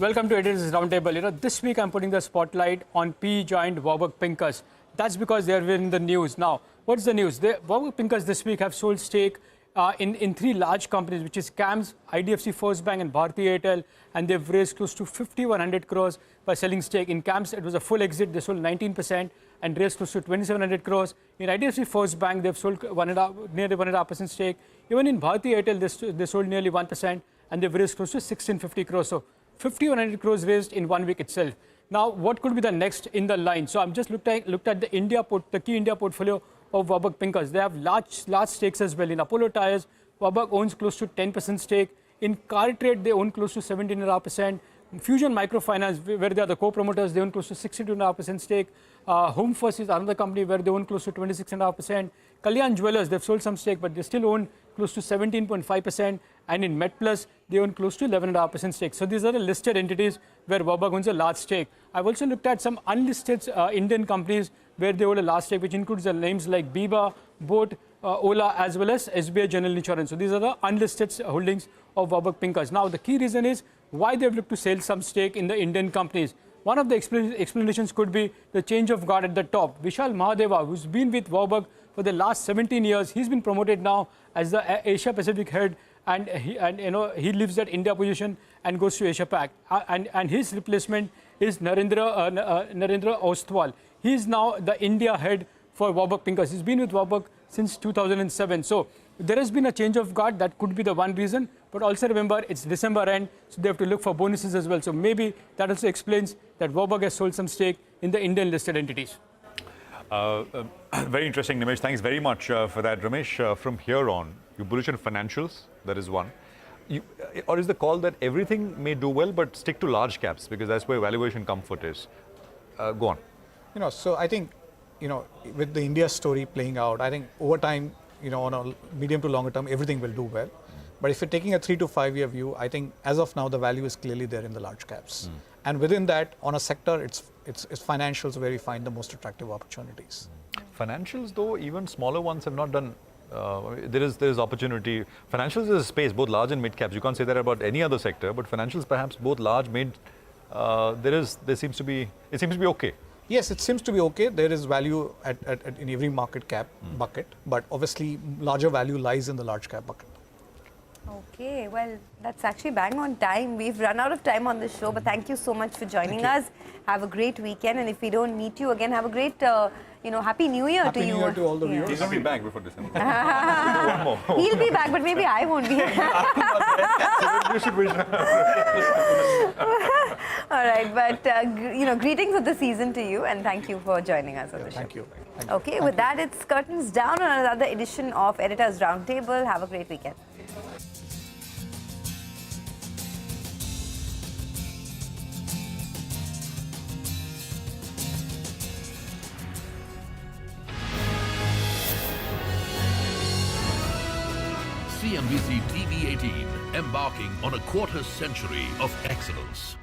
Welcome to Equities Roundtable. This week I'm putting the spotlight on PE giant Warburg Pincus. That's because they're in the news. Now, what's the news? Warburg Pincus this week have sold stake in three large companies, which is CAMS, IDFC First Bank and Bharti Airtel, and they've raised close to 5,100 crores by selling stake. In CAMS, it was a full exit. They sold 19% and raised close to 2,700 crores. In IDFC First Bank, they've sold nearly 1.5% stake. Even in Bharti Airtel, they sold nearly 1% and they've raised close to 1,650 crores. So 5,100 crores raised in 1 week itself. Now, what could be the next in the line? So I'm just looked at the key India portfolio of Warburg Pincus. They have large stakes as well. In Apollo Tyres, Warburg owns close to 10% stake. In Car Trade, they own close to 17.5%. Fusion Microfinance, where they are the co-promoters, they own close to 62.5% stake. Home First is another company where they own close to 26.5%. Kalyan Jewellers, they've sold some stake, but they still own close to 17.5%. And in MedPlus, they own close to 11.5% stake. So these are the listed entities where Warburg owns a large stake. I've also looked at some unlisted Indian companies where they own a large stake, which includes the names like Biba, Boat, Ola, as well as SBI General Insurance. So these are the unlisted holdings of Warburg Pincus. Now, the key reason is why they've looked to sell some stake in the Indian companies. One of the explanations could be the change of guard at the top. Vishal Mahadeva, who's been with Warburg for the last 17 years, he's been promoted now as the Asia Pacific head, and he leaves that India position and goes to Asia Pac. And his replacement is Narendra Ostwal. He is now the India head for Warburg Pincus. He's been with Warburg since 2007. So there has been a change of guard. That could be the one reason. But also remember, it's December end, so they have to look for bonuses as well. So maybe that also explains that Warburg has sold some stake in the Indian listed entities. Very interesting, Nimesh. Thanks very much for that, Ramesh. From here on, you bullish on financials. That is one. Or is the call that everything may do well, but stick to large caps because that's where valuation comfort is? Go on. So I think, with the India story playing out, I think over time, on a medium to longer term, everything will do well. But if you're taking a 3 to 5 year view, I think as of now, the value is clearly there in the large caps. And within that, on a sector, it's financials where you find the most attractive opportunities. Financials, though, even smaller ones have not done. There is opportunity. Financials is a space, both large and mid caps. You can't say that about any other sector, but financials, perhaps both it seems to be okay. Yes, it seems to be okay. There is value in every market cap bucket, but obviously larger value lies in the large cap bucket. Okay, well, that's actually bang on time. We've run out of time on this show, but thank you so much for joining us. Have a great weekend, and if we don't meet you again, have a great, Happy New Year to you. Happy New Year to all the viewers. He's going to be back before December. One more. He'll be back, but maybe I won't be. You should wish. All right, but greetings of the season to you, and thank you for joining us on the show. Thank you. Okay, with that, it's curtains down on another edition of Editors Roundtable. Have a great weekend. CNBC-TV18, embarking on a quarter century of excellence.